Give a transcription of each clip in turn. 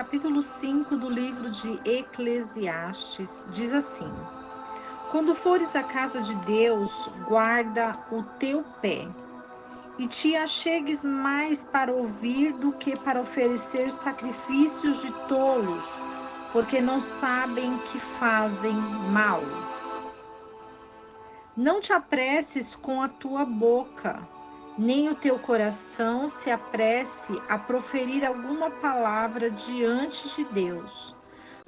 capítulo 5 do livro de Eclesiastes, diz assim: Quando fores à casa de Deus, guarda o teu pé, e te achegues mais para ouvir do que para oferecer sacrifícios de tolos, porque não sabem que fazem mal. Não te apresses com a tua boca, nem o teu coração se apresse a proferir alguma palavra diante de Deus,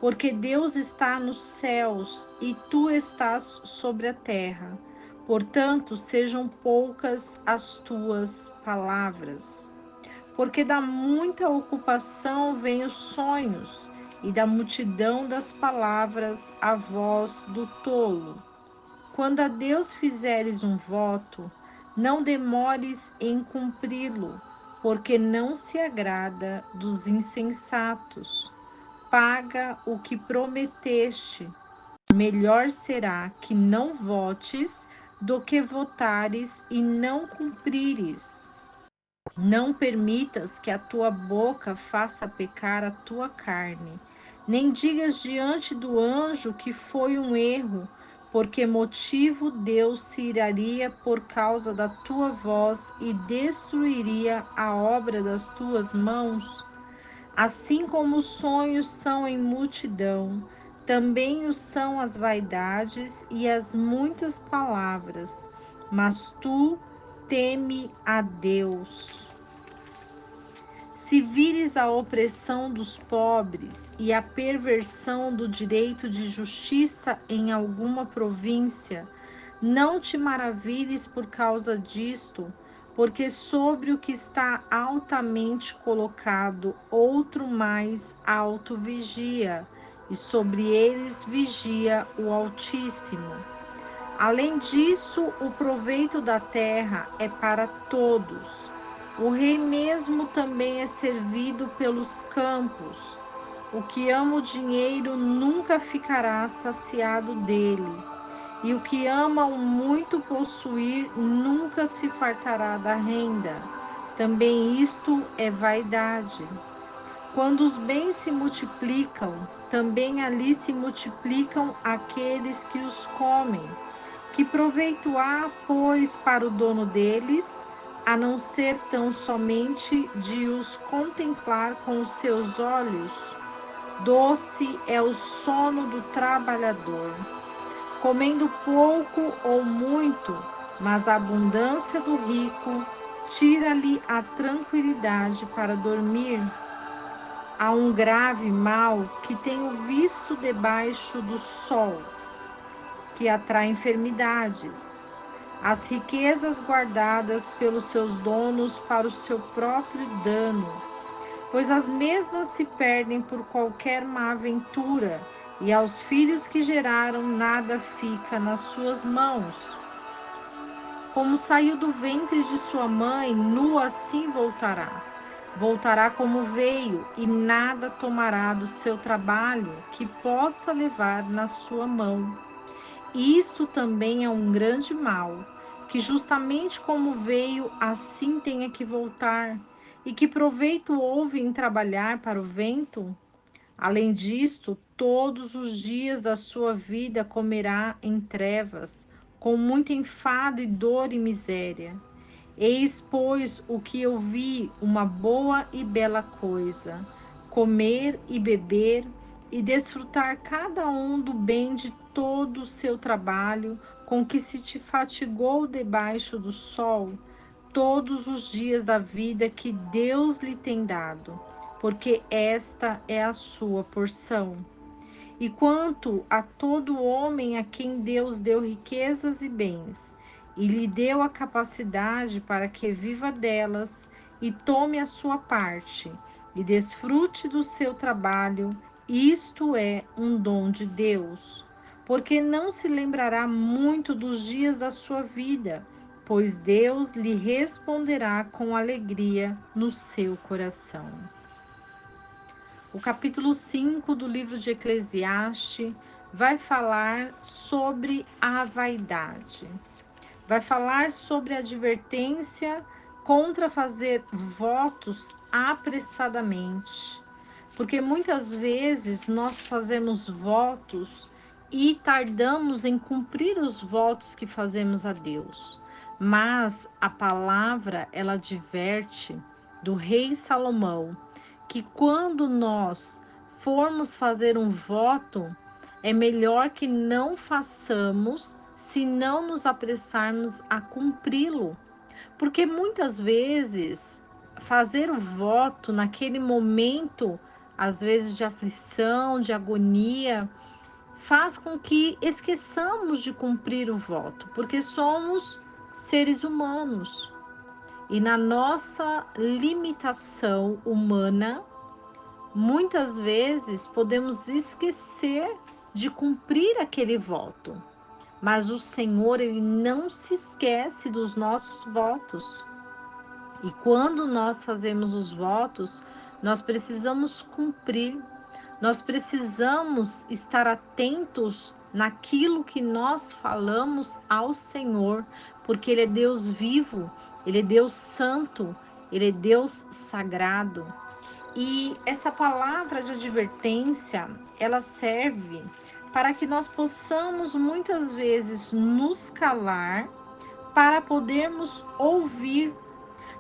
porque Deus está nos céus e tu estás sobre a terra. Portanto, sejam poucas as tuas palavras. Porque da muita ocupação vêm os sonhos, e da multidão das palavras a voz do tolo. Quando a Deus fizeres um voto, não demores em cumpri-lo, porque não se agrada dos insensatos. Paga o que prometeste. Melhor será que não votes do que votares e não cumprires. Não permitas que a tua boca faça pecar a tua carne, nem digas diante do anjo que foi um erro, porque motivo Deus se iraria por causa da tua voz e destruiria a obra das tuas mãos. Assim como os sonhos são em multidão, também o são as vaidades e as muitas palavras. Mas tu teme a Deus. Se vires a opressão dos pobres e a perversão do direito de justiça em alguma província, não te maravilhes por causa disto, porque sobre o que está altamente colocado, outro mais alto vigia, e sobre eles vigia o Altíssimo. Além disso, o proveito da terra é para todos. O rei mesmo também é servido pelos campos. O que ama o dinheiro nunca ficará saciado dele, e o que ama o muito possuir nunca se fartará da renda. Também isto é vaidade. Quando os bens se multiplicam, também ali se multiplicam aqueles que os comem. Que proveito há, pois, para o dono deles, a não ser tão somente de os contemplar com os seus olhos? Doce é o sono do trabalhador, comendo pouco ou muito, mas a abundância do rico tira-lhe a tranquilidade para dormir. Há um grave mal que tenho visto debaixo do sol, que atrai enfermidades. As riquezas guardadas pelos seus donos para o seu próprio dano, pois as mesmas se perdem por qualquer má aventura, e aos filhos que geraram nada fica nas suas mãos. Como saiu do ventre de sua mãe, nu assim voltará. Voltará como veio, e nada tomará do seu trabalho que possa levar na sua mão. Isto também é um grande mal, que justamente como veio, assim tenha que voltar. E que proveito houve em trabalhar para o vento? Além disto, todos os dias da sua vida comerá em trevas, com muito enfado e dor e miséria. Eis, pois, o que eu vi, uma boa e bela coisa: comer e beber e desfrutar cada um do bem de todo o seu trabalho, com que se te fatigou debaixo do sol, todos os dias da vida que Deus lhe tem dado, porque esta é a sua porção. E quanto a todo homem a quem Deus deu riquezas e bens, e lhe deu a capacidade para que viva delas e tome a sua parte, e desfrute do seu trabalho, isto é um dom de Deus. Porque não se lembrará muito dos dias da sua vida, pois Deus lhe responderá com alegria no seu coração. O capítulo 5 do livro de Eclesiastes vai falar sobre a vaidade. Vai falar sobre a advertência contra fazer votos apressadamente. Porque muitas vezes nós fazemos votos e tardamos em cumprir os votos que fazemos a Deus. Mas a palavra, ela adverte do rei Salomão que quando nós formos fazer um voto, é melhor que não façamos se não nos apressarmos a cumpri-lo. Porque muitas vezes fazer o voto naquele momento, às vezes de aflição, de agonia, faz com que esqueçamos de cumprir o voto, porque somos seres humanos. E na nossa limitação humana, muitas vezes podemos esquecer de cumprir aquele voto. Mas o Senhor, ele não se esquece dos nossos votos. E quando nós fazemos os votos, nós precisamos cumprir, nós precisamos estar atentos naquilo que nós falamos ao Senhor, porque Ele é Deus vivo, Ele é Deus santo, Ele é Deus sagrado. E essa palavra de advertência, ela serve para que nós possamos muitas vezes nos calar para podermos ouvir,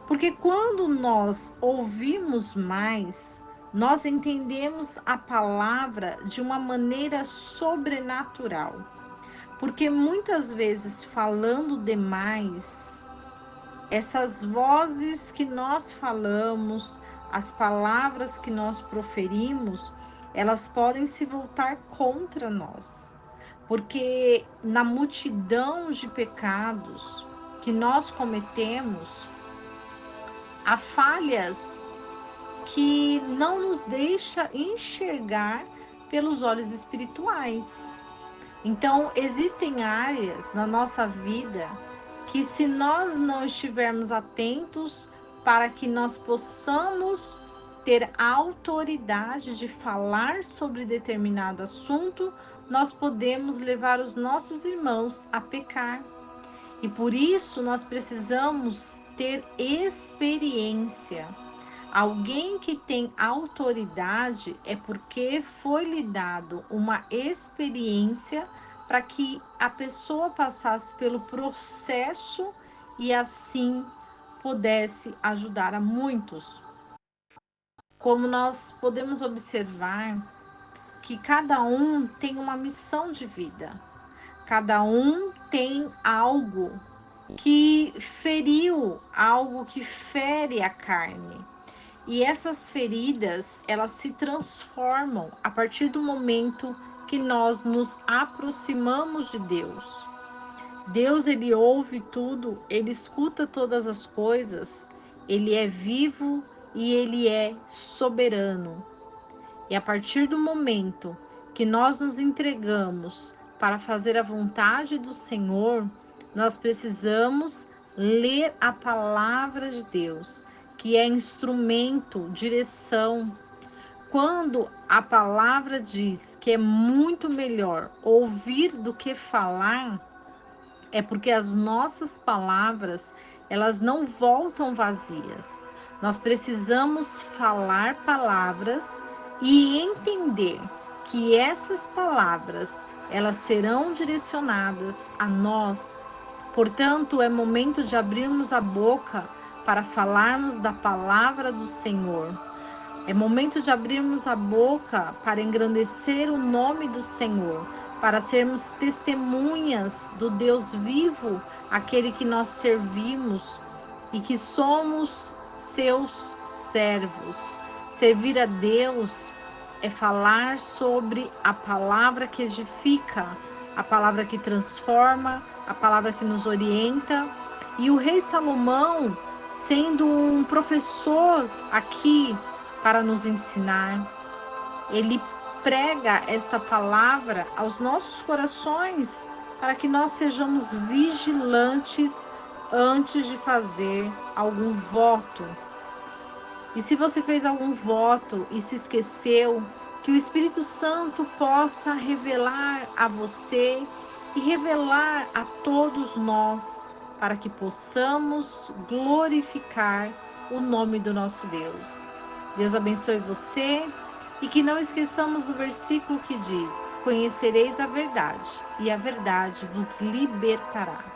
porque quando nós ouvimos mais, nós entendemos a palavra de uma maneira sobrenatural. Porque muitas vezes, falando demais, essas vozes que nós falamos, as palavras que nós proferimos, elas podem se voltar contra nós. Porque na multidão de pecados que nós cometemos, há falhas que não nos deixa enxergar pelos olhos espirituais. Então, existem áreas na nossa vida que, se nós não estivermos atentos para que nós possamos ter a autoridade de falar sobre determinado assunto, nós podemos levar os nossos irmãos a pecar. E por isso nós precisamos ter experiência. Alguém que tem autoridade é porque foi lhe dado uma experiência para que a pessoa passasse pelo processo e assim pudesse ajudar a muitos. Como nós podemos observar que cada um tem uma missão de vida, cada um tem algo que feriu, algo que fere a carne. E essas feridas, elas se transformam a partir do momento que nós nos aproximamos de Deus. Deus, ele ouve tudo, ele escuta todas as coisas, ele é vivo e ele é soberano. E a partir do momento que nós nos entregamos para fazer a vontade do Senhor, nós precisamos ler a palavra de Deus, que é instrumento, direção. Quando a palavra diz que é muito melhor ouvir do que falar, é porque as nossas palavras, elas não voltam vazias. Nós precisamos falar palavras e entender que essas palavras, elas serão direcionadas a nós. Portanto, é momento de abrirmos a boca para falarmos da palavra do Senhor. É momento de abrirmos a boca para engrandecer o nome do Senhor, para sermos testemunhas do Deus vivo, aquele que nós servimos e que somos seus servos. Servir a Deus é falar sobre a palavra que edifica, a palavra que transforma, a palavra que nos orienta. E o rei Salomão, sendo um professor aqui para nos ensinar, ele prega esta palavra aos nossos corações para que nós sejamos vigilantes antes de fazer algum voto. E se você fez algum voto e se esqueceu, que o Espírito Santo possa revelar a você e revelar a todos nós, para que possamos glorificar o nome do nosso Deus. Deus abençoe você, E que não esqueçamos o versículo que diz: Conhecereis a verdade, e a verdade vos libertará.